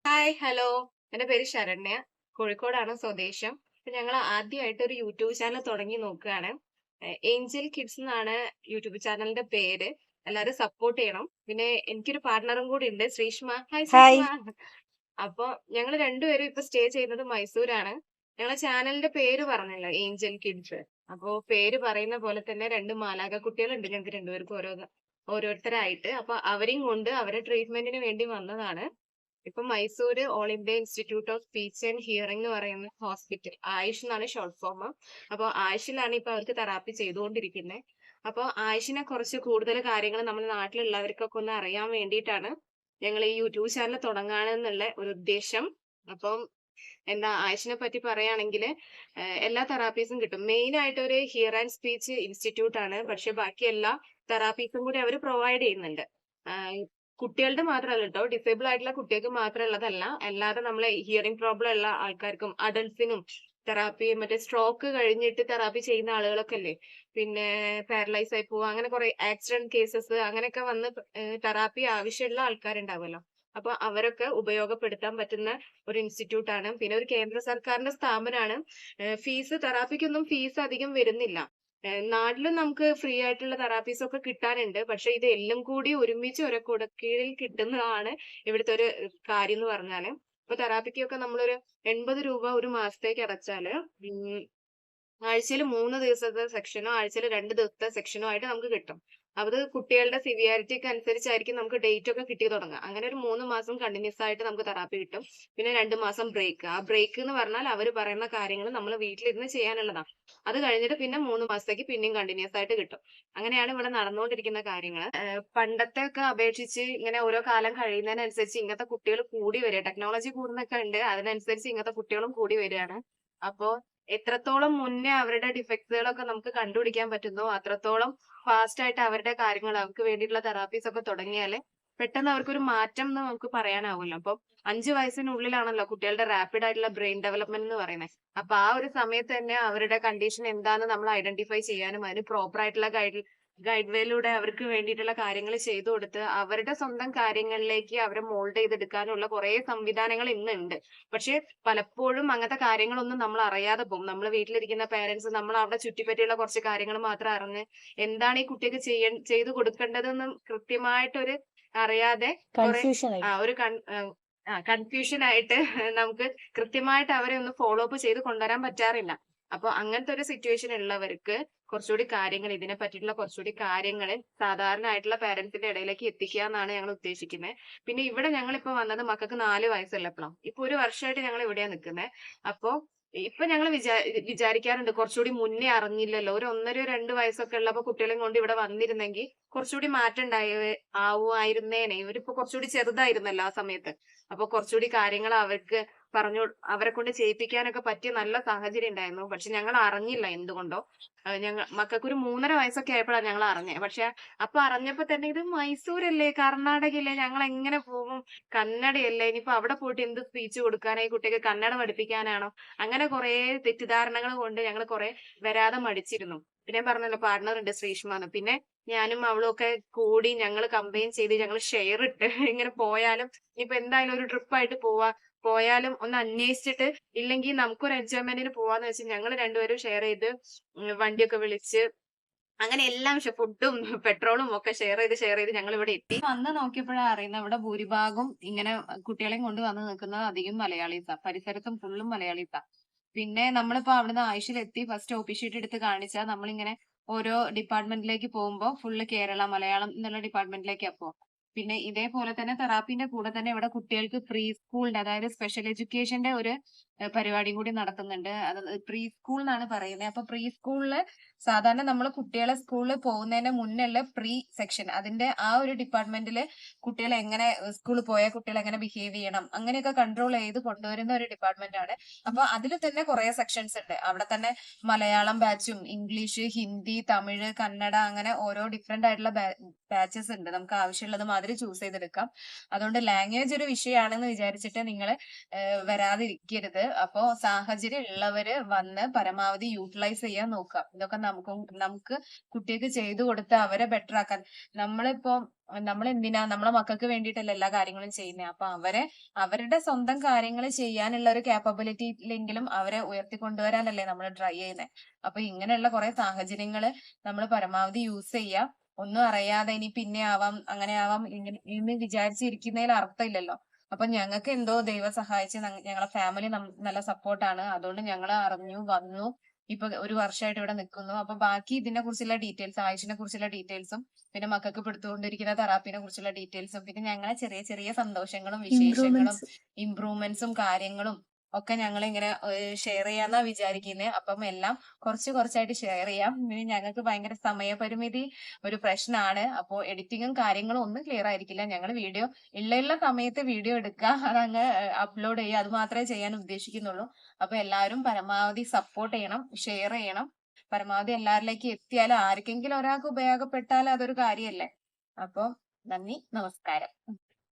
Hi, hello. എന്റെ പേര് ശരണ്യ. കോഴിക്കോടാണ് സ്വദേശം. ഞങ്ങൾ ആദ്യമായിട്ട് ഒരു യൂട്യൂബ് ചാനൽ തുടങ്ങി നോക്കുകയാണ്. ഏഞ്ചൽ കിഡ്സ് എന്നാണ് യൂട്യൂബ് ചാനലിന്റെ പേര്. എല്ലാവരും സപ്പോർട്ട് ചെയ്യണം. പിന്നെ എനിക്കൊരു പാർട്ണറും കൂടി ഉണ്ട്, ശ്രീഷ്മ. Hi hi. ശ്രീഷ്മ. അപ്പൊ ഞങ്ങൾ രണ്ടുപേരും ഇപ്പൊ സ്റ്റേ ചെയ്യുന്നത് മൈസൂരാണ്. ഞങ്ങളെ ചാനലിന്റെ പേര് പറഞ്ഞല്ലോ, ഏഞ്ചൽ കിഡ്സ്. അപ്പോ പേര് പറയുന്ന പോലെ തന്നെ രണ്ട് മാലാഖ കുട്ടികളുണ്ട് ഞങ്ങൾക്ക് രണ്ടുപേർക്കും ഓരോരുത്തരായിട്ട്. അപ്പൊ അവരെയും കൊണ്ട് അവരെ ട്രീറ്റ്മെന്റിന് വേണ്ടി വന്നതാണ്. ഇപ്പൊ Mysore all India institute of speech and hearing എന്ന് പറയുന്ന ഹോസ്പിറ്റൽ, ആയുഷ് എന്നാണ് ഷോർട്ട് ഫോം. അപ്പൊ ആയുഷിലാണ് ഇപ്പൊ അവർക്ക് തെറാപ്പി ചെയ്തുകൊണ്ടിരിക്കുന്നത്. അപ്പൊ ആയുഷിനെ കുറച്ച് കൂടുതൽ കാര്യങ്ങൾ നമ്മുടെ നാട്ടിലുള്ളവർക്കൊക്കെ ഒന്ന് അറിയാൻ വേണ്ടിയിട്ടാണ് ഞങ്ങൾ ഈ യൂട്യൂബ് ചാനൽ തുടങ്ങാനെന്നുള്ള ഒരു ഉദ്ദേശം. അപ്പം എന്താ ആയുഷിനെ പറ്റി പറയുകയാണെങ്കിൽ എല്ലാ തെറാപ്പീസും കിട്ടും. മെയിൻ ആയിട്ട് ഒരു ഹിയർ ആൻഡ് സ്പീച്ച് ഇൻസ്റ്റിറ്റ്യൂട്ട് ആണ്, പക്ഷെ ബാക്കി എല്ലാ തെറാപ്പീസും കൂടി അവർ പ്രൊവൈഡ് ചെയ്യുന്നുണ്ട്. കുട്ടികളുടെ മാത്രമല്ല കേട്ടോ, ഡിസേബിൾ ആയിട്ടുള്ള കുട്ടികൾക്ക് മാത്രമുള്ളതല്ല, അല്ലാതെ നമ്മളെ ഹിയറിംഗ് പ്രോബ്ലം ഉള്ള ആൾക്കാർക്കും അഡൽസിനും തെറാപ്പി, മറ്റേ സ്ട്രോക്ക് കഴിഞ്ഞിട്ട് തെറാപ്പി ചെയ്യുന്ന ആളുകളൊക്കെ അല്ലേ, പിന്നെ പാരലൈസ് ആയി പോവുക, അങ്ങനെ കുറെ ആക്സിഡന്റ് കേസസ് അങ്ങനെയൊക്കെ വന്ന് തെറാപ്പി ആവശ്യമുള്ള ആൾക്കാരുണ്ടാവുമല്ലോ. അപ്പൊ അവരൊക്കെ ഉപയോഗപ്പെടുത്താൻ പറ്റുന്ന ഒരു ഇൻസ്റ്റിറ്റ്യൂട്ട് ആണ്. പിന്നെ ഒരു കേന്ദ്ര സർക്കാരിന്റെ സ്ഥാപനമാണ്. തെറാപ്പിക്കൊന്നും ഫീസ് അധികം വരുന്നില്ല. നാട്ടിലും നമുക്ക് ഫ്രീ ആയിട്ടുള്ള തെറാപ്പീസ് ഒക്കെ കിട്ടാനുണ്ട്. പക്ഷെ ഇത് എല്ലാം കൂടി ഒരുമിച്ച് ഒരു കുടക്കീഴിൽ കിട്ടുന്നതാണ് ഇവിടുത്തെ ഒരു കാര്യം എന്ന് പറഞ്ഞാല്. ഇപ്പൊ തെറാപ്പിക്കൊക്കെ നമ്മളൊരു 80 രൂപ ഒരു മാസത്തേക്ക് അടച്ചാല് ആഴ്ചയിൽ 3 ദിവസത്തെ സെക്ഷനോ ആഴ്ചയിൽ 2 ദിവസത്തെ സെക്ഷനോ ആയിട്ട് നമുക്ക് കിട്ടും. അത് കുട്ടികളുടെ സിവിയാരിറ്റിക്ക് അനുസരിച്ചായിരിക്കും നമുക്ക് ഡേറ്റ് ഒക്കെ കിട്ടി തുടങ്ങുക. അങ്ങനെ ഒരു 3 മാസം കണ്ടിന്യൂസ് ആയിട്ട് നമുക്ക് തെറാപ്പി കിട്ടും. പിന്നെ 2 മാസം ബ്രേക്ക്. ആ ബ്രേക്ക് എന്ന് പറഞ്ഞാൽ അവർ പറയുന്ന കാര്യങ്ങൾ നമ്മൾ വീട്ടിലിരുന്ന് ചെയ്യാനുള്ളതാണ്. അത് കഴിഞ്ഞിട്ട് പിന്നെ 3 മാസത്തേക്ക് പിന്നെയും കണ്ടിന്യൂസ് ആയിട്ട് കിട്ടും. അങ്ങനെയാണ് ഇവിടെ നടന്നുകൊണ്ടിരിക്കുന്ന കാര്യങ്ങൾ. പണ്ടത്തെ ഒക്കെ അപേക്ഷിച്ച് ഇങ്ങനെ ഓരോ കാലം കഴിയുന്നതിനനുസരിച്ച് ഇങ്ങനത്തെ കുട്ടികൾ കൂടി വരിക. ടെക്നോളജി കൂടുന്നൊക്കെ ഉണ്ട്. അതിനനുസരിച്ച് ഇങ്ങനത്തെ കുട്ടികളും കൂടി വരികയാണ്. അപ്പോ എത്രത്തോളം മുന്നേ അവരുടെ ഡിഫക്ട്സുകളൊക്കെ നമുക്ക് കണ്ടുപിടിക്കാൻ പറ്റുന്നോ അത്രത്തോളം ഫാസ്റ്റ് ആയിട്ട് അവരുടെ കാര്യങ്ങൾ, അവർക്ക് വേണ്ടിയിട്ടുള്ള തെറാപ്പീസ് ഒക്കെ തുടങ്ങിയാല് പെട്ടെന്ന് അവർക്കൊരു മാറ്റം എന്ന് നമുക്ക് പറയാനാവുമല്ലോ. അപ്പം 5 വയസ്സിനുള്ളിലാണല്ലോ കുട്ടികളുടെ റാപ്പിഡ് ആയിട്ടുള്ള ബ്രെയിൻ ഡെവലപ്മെന്റ് എന്ന് പറയുന്നത്. അപ്പൊ ആ ഒരു സമയത്ത് തന്നെ അവരുടെ കണ്ടീഷൻ എന്താന്ന് നമ്മൾ ഐഡന്റിഫൈ ചെയ്യാനും അതിന് പ്രോപ്പർ ആയിട്ടുള്ള ഗൈഡ് വേയിലൂടെ അവർക്ക് വേണ്ടിയിട്ടുള്ള കാര്യങ്ങൾ ചെയ്തു കൊടുത്ത് അവരുടെ സ്വന്തം കാര്യങ്ങളിലേക്ക് അവരെ മോൾഡ് ചെയ്തെടുക്കാനുള്ള കുറെ സംവിധാനങ്ങൾ ഇന്നുണ്ട്. പക്ഷെ പലപ്പോഴും അങ്ങനത്തെ കാര്യങ്ങളൊന്നും നമ്മൾ അറിയാതെ പോകും. നമ്മൾ വീട്ടിലിരിക്കുന്ന പേരൻസ് നമ്മൾ അവിടെ ചുറ്റിപ്പറ്റിയുള്ള കുറച്ച് കാര്യങ്ങൾ മാത്രം അറിഞ്ഞ് എന്താണ് ഈ കുട്ടിക്ക് ചെയ്തു കൊടുക്കേണ്ടതെന്ന് കൃത്യമായിട്ടൊരു അറിയാതെ കുറെ കൺഫ്യൂഷൻ ആയി. ഒരു കൺഫ്യൂഷൻ ആയിട്ട് നമുക്ക് കൃത്യമായിട്ട് അവരെ ഒന്ന് ഫോളോ അപ്പ് ചെയ്ത് കൊണ്ടുവരാൻ പറ്റാറില്ല. അപ്പൊ അങ്ങനത്തെ ഒരു സിറ്റുവേഷൻ ഉള്ളവർക്ക് കുറച്ചുകൂടി കാര്യങ്ങൾ, ഇതിനെ പറ്റിയിട്ടുള്ള കുറച്ചുകൂടി കാര്യങ്ങൾ സാധാരണ ആയിട്ടുള്ള പേരൻസിന്റെ ഇടയിലേക്ക് എത്തിക്കുക എന്നാണ് ഞങ്ങൾ ഉദ്ദേശിക്കുന്നത്. പിന്നെ ഇവിടെ ഞങ്ങളിപ്പോ വന്നത് മക്കൾക്ക് 4 വയസ്സുള്ളപ്പോഴാണ്. ഇപ്പൊ ഒരു വർഷമായിട്ട് ഞങ്ങൾ ഇവിടെയാ നിൽക്കുന്നത്. അപ്പൊ ഇപ്പൊ ഞങ്ങൾ വിചാരിക്കാറുണ്ട് കുറച്ചുകൂടി മുന്നേ അറിഞ്ഞില്ലല്ലോ, ഒരു 1.5 2 വയസ്സൊക്കെ ഉള്ളപ്പോ കുട്ടികളെയും കൊണ്ട് ഇവിടെ വന്നിരുന്നെങ്കിൽ കുറച്ചുകൂടി മാറ്റം ആവുമായിരുന്നേനെ. ഇവരിപ്പോ കുറച്ചുകൂടി ചെറുതായിരുന്നല്ലോ ആ സമയത്ത്. അപ്പൊ കുറച്ചുകൂടി കാര്യങ്ങൾ അവർക്ക് പറഞ്ഞു അവരെ കൊണ്ട് ചെയ്യിപ്പിക്കാനൊക്കെ പറ്റിയ നല്ല സാഹചര്യം ഉണ്ടായിരുന്നു. പക്ഷെ ഞങ്ങൾ അറിഞ്ഞില്ല എന്തുകൊണ്ടോ. മക്കൾക്ക് ഒരു 3.5 വയസ്സൊക്കെ ആയപ്പോഴാണ് ഞങ്ങൾ അറിഞ്ഞത്. പക്ഷെ അപ്പൊ അറിഞ്ഞപ്പോ തന്നെ ഇത് മൈസൂരല്ലേ, കർണാടകയല്ലേ, ഞങ്ങൾ എങ്ങനെ പോകും, കന്നഡയല്ലേ, ഇനിയിപ്പോ അവിടെ പോയിട്ട് എന്ത് സ്പീച്ച് കൊടുക്കാനാ, ഈ കുട്ടിക്ക് കന്നഡ പഠിപ്പിക്കാനാണോ, അങ്ങനെ കുറെ തെറ്റിദ്ധാരണകൾ കൊണ്ട് ഞങ്ങൾ കുറെ വരാതെ മടിച്ചിരുന്നു. പിന്നെ ഞാൻ പറഞ്ഞല്ലോ പാർട്ണർ ഉണ്ട് ശ്രീഷ്മ എന്ന്. പിന്നെ ഞാനും അവളും ഒക്കെ കൂടി ഞങ്ങൾ കമ്പൈൻ ചെയ്ത് ഞങ്ങൾ ഷെയർ ഇട്ട് ഇങ്ങനെ പോയാലും ഇനിയിപ്പോ എന്തായാലും ഒരു ട്രിപ്പ് ആയിട്ട് പോയാലും ഒന്ന് അന്വേഷിച്ചിട്ട് ഇല്ലെങ്കിൽ നമുക്കൊരു എൻജോയ്മെന്റിന് പോവാന്ന് വെച്ച് ഞങ്ങൾ രണ്ടുപേരും ഷെയർ ചെയ്ത് വണ്ടിയൊക്കെ വിളിച്ച് അങ്ങനെ എല്ലാം ഫുഡും പെട്രോളും ഒക്കെ ഷെയർ ചെയ്ത് ഞങ്ങൾ ഇവിടെ എത്തി. വന്ന് നോക്കിയപ്പോഴാണ് അറിയുന്നത് ഇവിടെ ഭൂരിഭാഗം ഇങ്ങനെ കുട്ടികളെയും കൊണ്ട് വന്ന് നിൽക്കുന്നത് അധികം മലയാളീസാ. പരിസരത്തും ഫുള്ളും മലയാളീസാ. പിന്നെ നമ്മളിപ്പോ അവിടുന്ന് ആയുഷിലെത്തി ഫസ്റ്റ് ഒ പി ഷീറ്റ് എടുത്ത് കാണിച്ചാൽ നമ്മളിങ്ങനെ ഓരോ ഡിപ്പാർട്ട്മെന്റിലേക്ക് പോകുമ്പോ ഫുള്ള് കേരള മലയാളം എന്നുള്ള ഡിപ്പാർട്ട്മെന്റിലേക്കാ പോവാ. പിന്നെ ഇതേപോലെ തന്നെ തെറാപ്പിന്റെ കൂടെ തന്നെ ഇവിടെ കുട്ടികൾക്ക് പ്രീ സ്കൂളിന്റെ, അതായത് സ്പെഷ്യൽ എഡ്യൂക്കേഷന്റെ ഒരു പരിപാടിയും കൂടി നടത്തുന്നുണ്ട്. അത് പ്രീ സ്കൂൾ എന്നാണ് പറയുന്നത്. അപ്പൊ പ്രീ സ്കൂളില് സാധാരണ നമ്മൾ കുട്ടികളെ സ്കൂളിൽ പോകുന്നതിന് മുന്നുള്ള പ്രീ സെക്ഷൻ, അതിന്റെ ആ ഒരു ഡിപ്പാർട്ട്മെന്റില് കുട്ടികളെ എങ്ങനെ സ്കൂളിൽ പോയ കുട്ടികൾ എങ്ങനെ ബിഹേവ് ചെയ്യണം അങ്ങനെയൊക്കെ കൺട്രോൾ ചെയ്ത് കൊണ്ടുവരുന്ന ഒരു ഡിപ്പാർട്ട്മെന്റ് ആണ്. അപ്പൊ അതിൽ തന്നെ കുറെ സെക്ഷൻസ് ഉണ്ട്. അവിടെ തന്നെ മലയാളം ബാച്ചും ഇംഗ്ലീഷ്, ഹിന്ദി, തമിഴ്, കന്നഡ അങ്ങനെ ഓരോ ഡിഫറെന്റ് ആയിട്ടുള്ള ബാച്ചസ് ഉണ്ട്. നമുക്ക് ആവശ്യമുള്ളത് മാതിരി ചൂസ് ചെയ്തെടുക്കാം. അതുകൊണ്ട് ലാംഗ്വേജ് ഒരു വിഷയമാണെന്ന് വിചാരിച്ചിട്ട് നിങ്ങൾ വരാതിരിക്കരുത്. അപ്പോ സാഹചര്യം ഉള്ളവര് വന്ന് പരമാവധി യൂട്ടിലൈസ് ചെയ്യാൻ നോക്കുക. ഇതൊക്കെ നമുക്ക് കുട്ടികൾക്ക് ചെയ്തു കൊടുത്ത് അവരെ ബെറ്റർ ആക്കാൻ. നമ്മളിപ്പോ നമ്മളെന്തിനാ നമ്മളെ മക്കൾക്ക് വേണ്ടിയിട്ടല്ല എല്ലാ കാര്യങ്ങളും ചെയ്യുന്നത്. അപ്പൊ അവരുടെ സ്വന്തം കാര്യങ്ങൾ ചെയ്യാനുള്ള ഒരു കാപ്പബിലിറ്റി ഇല്ലെങ്കിലും അവരെ ഉയർത്തിക്കൊണ്ടുവരാനല്ലേ നമ്മൾ ട്രൈ ചെയ്യുന്നത്. അപ്പൊ ഇങ്ങനെയുള്ള കുറെ സാഹചര്യങ്ങള് നമ്മൾ പരമാവധി യൂസ് ചെയ്യുക. ഒന്നും അറിയാതെ ഇനി പിന്നെ ആവാം അങ്ങനെ ആവാം ഇങ്ങനെ എന്ന് വിചാരിച്ചിരിക്കുന്നതിൽ അർത്ഥമില്ലല്ലോ. അപ്പൊ ഞങ്ങൾക്ക് എന്തോ ദൈവം സഹായിച്ച് ഞങ്ങളെ ഫാമിലി നല്ല സപ്പോർട്ടാണ്. അതുകൊണ്ട് ഞങ്ങൾ അറിഞ്ഞു വന്നു. ഇപ്പൊ ഒരു വർഷമായിട്ട് ഇവിടെ നിൽക്കുന്നു. അപ്പൊ ബാക്കി ഇതിനെ കുറിച്ചുള്ള ഡീറ്റെയിൽസ്, ആയുഷിനെ കുറിച്ചുള്ള ഡീറ്റെയിൽസും പിന്നെ മക്കൾക്ക് എടുത്തുകൊണ്ടിരിക്കുന്ന തെറാപ്പിനെ കുറിച്ചുള്ള ഡീറ്റെയിൽസും പിന്നെ ഞങ്ങളെ ചെറിയ ചെറിയ സന്തോഷങ്ങളും വിശേഷങ്ങളും ഇംപ്രൂവ്മെന്റ്സ്. ഇംപ്രൂവ്മെന്റ്സും കാര്യങ്ങളും ഒക്കെ ഞങ്ങൾ ഇങ്ങനെ ഷെയർ ചെയ്യാന്നാ വിചാരിക്കുന്നത്. അപ്പം എല്ലാം കുറച്ച് കുറച്ചായിട്ട് ഷെയർ ചെയ്യാം. പിന്നെ ഞങ്ങൾക്ക് ഭയങ്കര സമയപരിമിതി ഒരു പ്രശ്നമാണ്. അപ്പോ എഡിറ്റിങ്ങും കാര്യങ്ങളും ഒന്നും ക്ലിയർ ആയിരിക്കില്ല. ഞങ്ങൾ വീഡിയോ ഉള്ള സമയത്ത് വീഡിയോ എടുക്കുക, അതങ്ങ് അപ്ലോഡ് ചെയ്യുക, അത് മാത്രമേ ചെയ്യാൻ ഉദ്ദേശിക്കുന്നുള്ളൂ. അപ്പൊ എല്ലാവരും പരമാവധി സപ്പോർട്ട് ചെയ്യണം, ഷെയർ ചെയ്യണം. പരമാവധി എല്ലാവരിലേക്ക് എത്തിയാൽ ആർക്കെങ്കിലും ഒരാൾക്ക് ഉപയോഗപ്പെട്ടാൽ അതൊരു കാര്യമല്ലേ. അപ്പൊ നന്ദി, നമസ്കാരം.